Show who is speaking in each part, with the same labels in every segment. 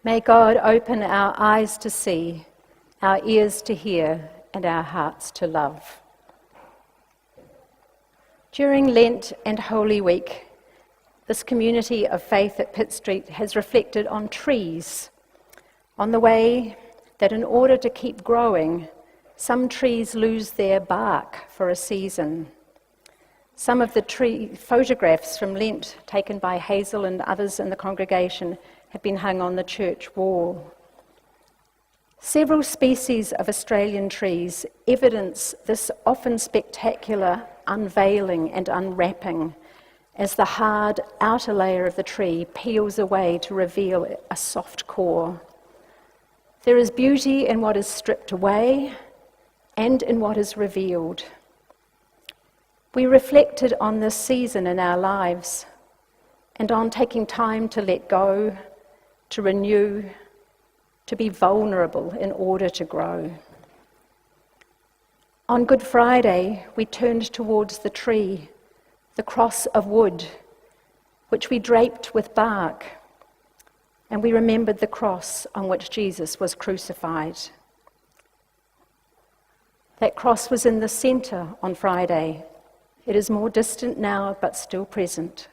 Speaker 1: May God open our eyes to see, our ears to hear, and our hearts to love. During Lent and Holy Week, this community of faith at Pitt Street has reflected on trees, on the way that in order to keep growing, some trees lose their bark for a season. Some of the tree photographs from Lent taken by Hazel and others in the congregation have been hung on the church wall. Several species of Australian trees evidence this often spectacular unveiling and unwrapping as the hard outer layer of the tree peels away to reveal a soft core. There is beauty in what is stripped away and in what is revealed. We reflected on this season in our lives and on taking time to let go, to renew, to be vulnerable in order to grow. On Good Friday, we turned towards the tree, the cross of wood, which we draped with bark, and we remembered the cross on which Jesus was crucified. That cross was in the centre on Friday. It is more distant now, but still present.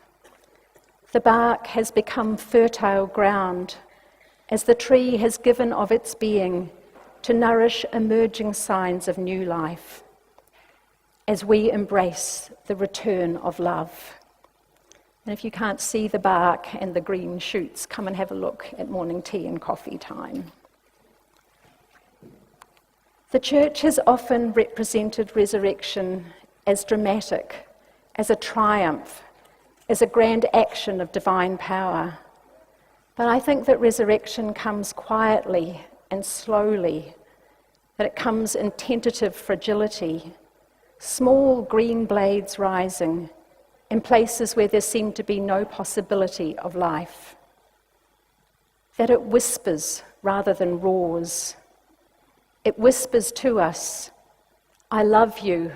Speaker 1: The bark has become fertile ground as the tree has given of its being to nourish emerging signs of new life, as we embrace the return of love. And if you can't see the bark and the green shoots, come and have a look at morning tea and coffee time. The church has often represented resurrection as dramatic, as a triumph, as a grand action of divine power. But I think that resurrection comes quietly and slowly, that it comes in tentative fragility, small green blades rising in places where there seemed to be no possibility of life. That it whispers rather than roars. It whispers to us, I love you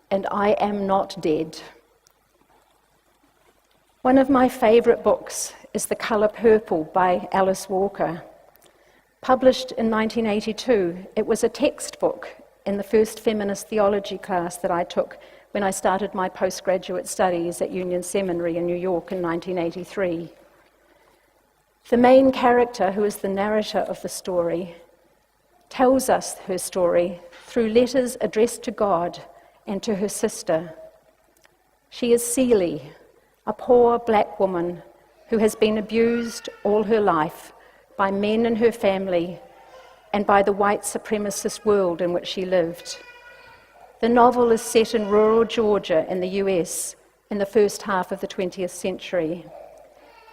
Speaker 1: and I am not dead. One of my favourite books is The Colour Purple by Alice Walker. Published in 1982, it was a textbook in the first feminist theology class that I took when I started my postgraduate studies at Union Seminary in New York in 1983. The main character, who is the narrator of the story, tells us her story through letters addressed to God and to her sister. She is Celie, a poor black woman who has been abused all her life by men in her family and by the white supremacist world in which she lived. The novel is set in rural Georgia in the US in the first half of the 20th century.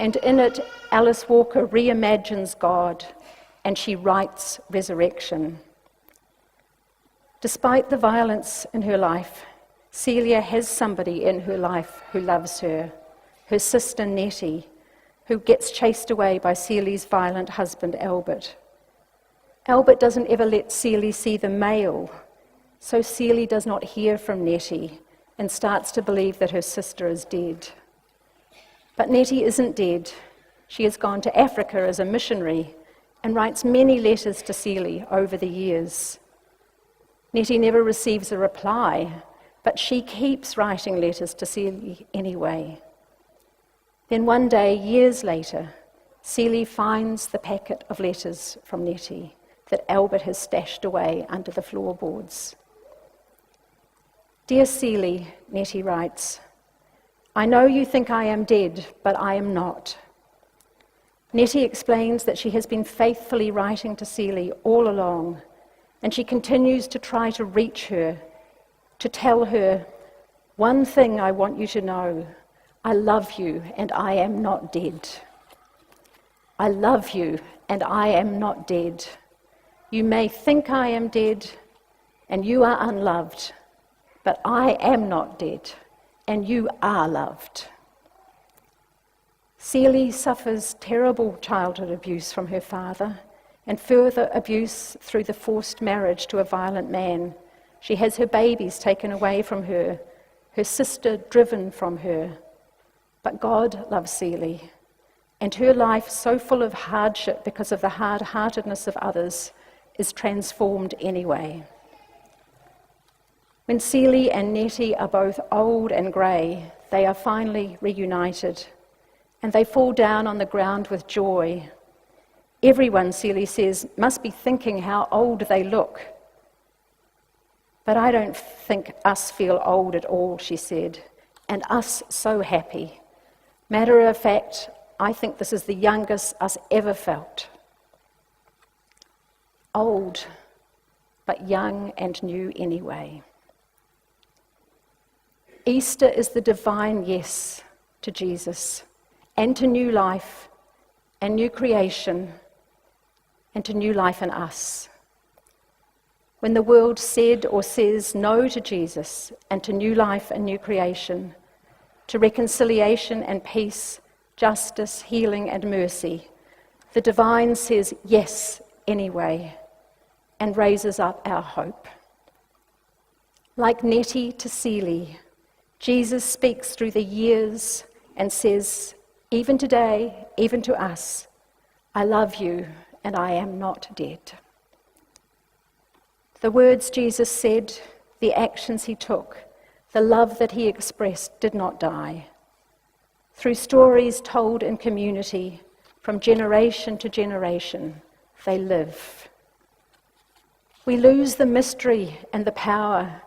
Speaker 1: And in it, Alice Walker reimagines God and she writes resurrection. Despite the violence in her life, Celia has somebody in her life who loves her sister Nettie, who gets chased away by Celie's violent husband Albert. Albert doesn't ever let Celie see the mail, so Celie does not hear from Nettie and starts to believe that her sister is dead. But Nettie isn't dead. She has gone to Africa as a missionary and writes many letters to Celie over the years. Nettie never receives a reply, but she keeps writing letters to Celie anyway. Then one day, years later, Celie finds the packet of letters from Nettie that Albert has stashed away under the floorboards. Dear Celie, Nettie writes, I know you think I am dead, but I am not. Nettie explains that she has been faithfully writing to Celie all along, and she continues to try to reach her, to tell her, one thing I want you to know, I love you and I am not dead. I love you and I am not dead. You may think I am dead and you are unloved, but I am not dead and you are loved. Celie suffers terrible childhood abuse from her father and further abuse through the forced marriage to a violent man. She has her babies taken away from her sister driven from her. But God loves Celie, and her life, so full of hardship because of the hard-heartedness of others, is transformed anyway. When Celie and Nettie are both old and grey, they are finally reunited, and they fall down on the ground with joy. Everyone, Celie says, must be thinking how old they look. But I don't think us feel old at all, she said, and us so happy. Matter of fact, I think this is the youngest us ever felt. Old, but young and new anyway. Easter is the divine yes to Jesus, and to new life, and new creation, and to new life in us. When the world said or says no to Jesus, and to new life and new creation, to reconciliation and peace, justice, healing and mercy, the divine says yes anyway, and raises up our hope. Like Nettie to Celie, Jesus speaks through the years and says, even today, even to us, I love you and I am not dead. The words Jesus said, the actions he took, the love that he expressed did not die. Through stories told in community, from generation to generation, they live. We lose the mystery and the power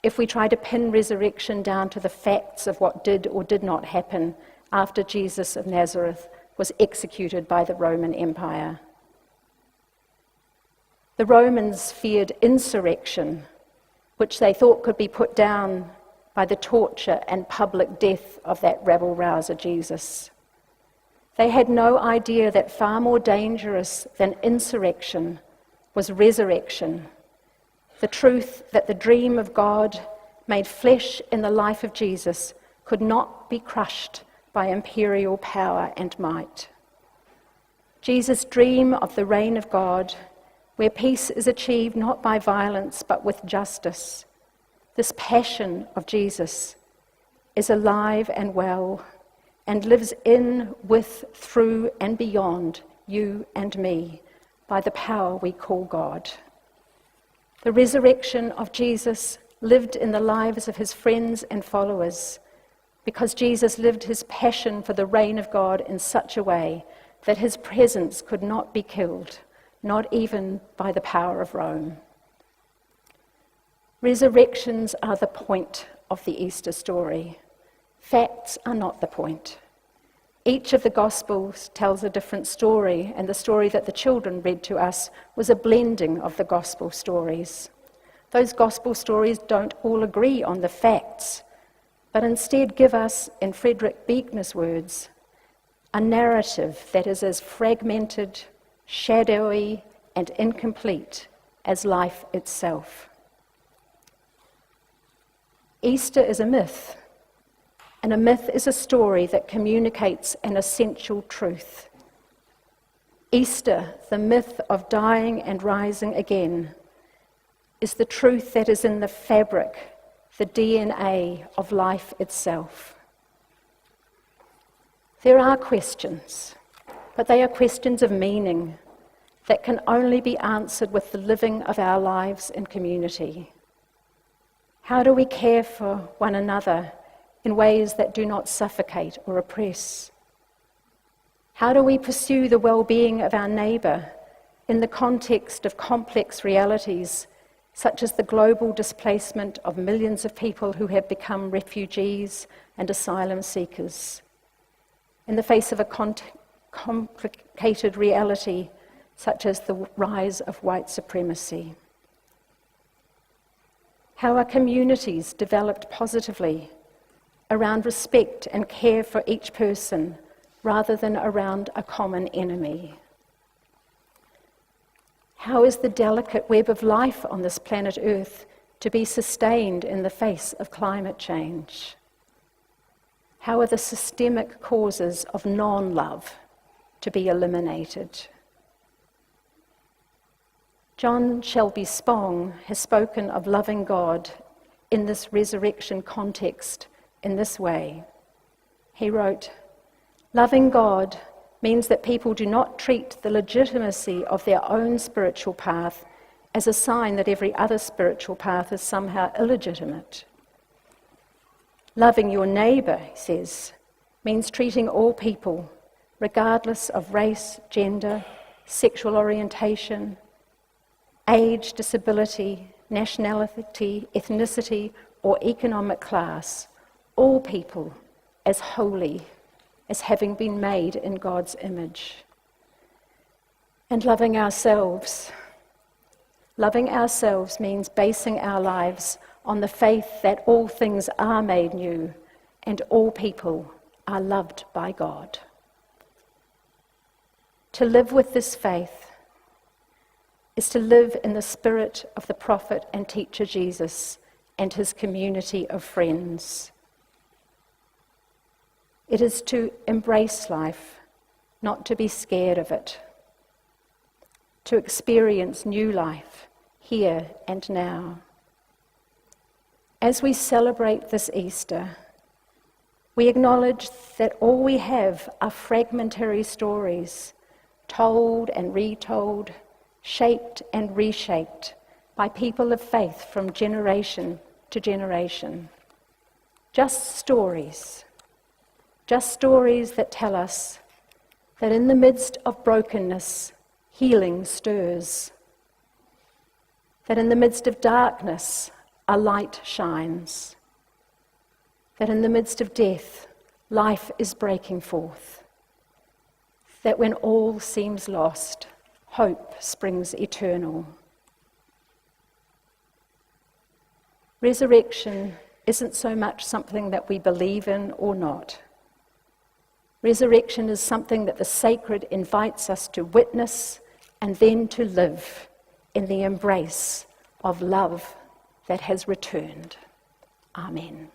Speaker 1: if we try to pin resurrection down to the facts of what did or did not happen after Jesus of Nazareth was executed by the Roman Empire. The Romans feared insurrection, which they thought could be put down by the torture and public death of that rabble-rouser Jesus. They had no idea that far more dangerous than insurrection was resurrection, the truth that the dream of God made flesh in the life of Jesus could not be crushed by imperial power and might. Jesus' dream of the reign of God, where peace is achieved not by violence but with justice, this passion of Jesus is alive and well and lives in, with, through and beyond you and me by the power we call God. The resurrection of Jesus lived in the lives of his friends and followers because Jesus lived his passion for the reign of God in such a way that his presence could not be killed, not even by the power of Rome. Resurrections are the point of the Easter story. Facts are not the point. Each of the Gospels tells a different story, and the story that the children read to us was a blending of the Gospel stories. Those Gospel stories don't all agree on the facts, but instead give us, in Frederick Buechner's words, a narrative that is as fragmented, shadowy, and incomplete as life itself. Easter is a myth, and a myth is a story that communicates an essential truth. Easter, the myth of dying and rising again, is the truth that is in the fabric, the DNA of life itself. There are questions, but they are questions of meaning that can only be answered with the living of our lives in community. How do we care for one another in ways that do not suffocate or oppress? How do we pursue the well-being of our neighbour in the context of complex realities such as the global displacement of millions of people who have become refugees and asylum seekers, in the face of a complicated reality such as the rise of white supremacy? How are communities developed positively around respect and care for each person rather than around a common enemy? How is the delicate web of life on this planet Earth to be sustained in the face of climate change? How are the systemic causes of non-love to be eliminated? John Shelby Spong has spoken of loving God in this resurrection context in this way. He wrote, "Loving God means that people do not treat the legitimacy of their own spiritual path as a sign that every other spiritual path is somehow illegitimate. Loving your neighbour, he says, means treating all people, regardless of race, gender, sexual orientation, age, disability, nationality, ethnicity, or economic class, all people as holy, as having been made in God's image. And loving ourselves means basing our lives on the faith that all things are made new and all people are loved by God. To live with this faith is to live in the spirit of the prophet and teacher Jesus and his community of friends. It is to embrace life, not to be scared of it. To experience new life here and now. As we celebrate this Easter, we acknowledge that all we have are fragmentary stories, told and retold, shaped and reshaped by people of faith from generation to generation. Just stories that tell us that in the midst of brokenness, healing stirs. That in the midst of darkness, a light shines. That in the midst of death, life is breaking forth. That when all seems lost, hope springs eternal. Resurrection isn't so much something that we believe in or not. Resurrection is something that the sacred invites us to witness and then to live in the embrace of love that has returned. Amen.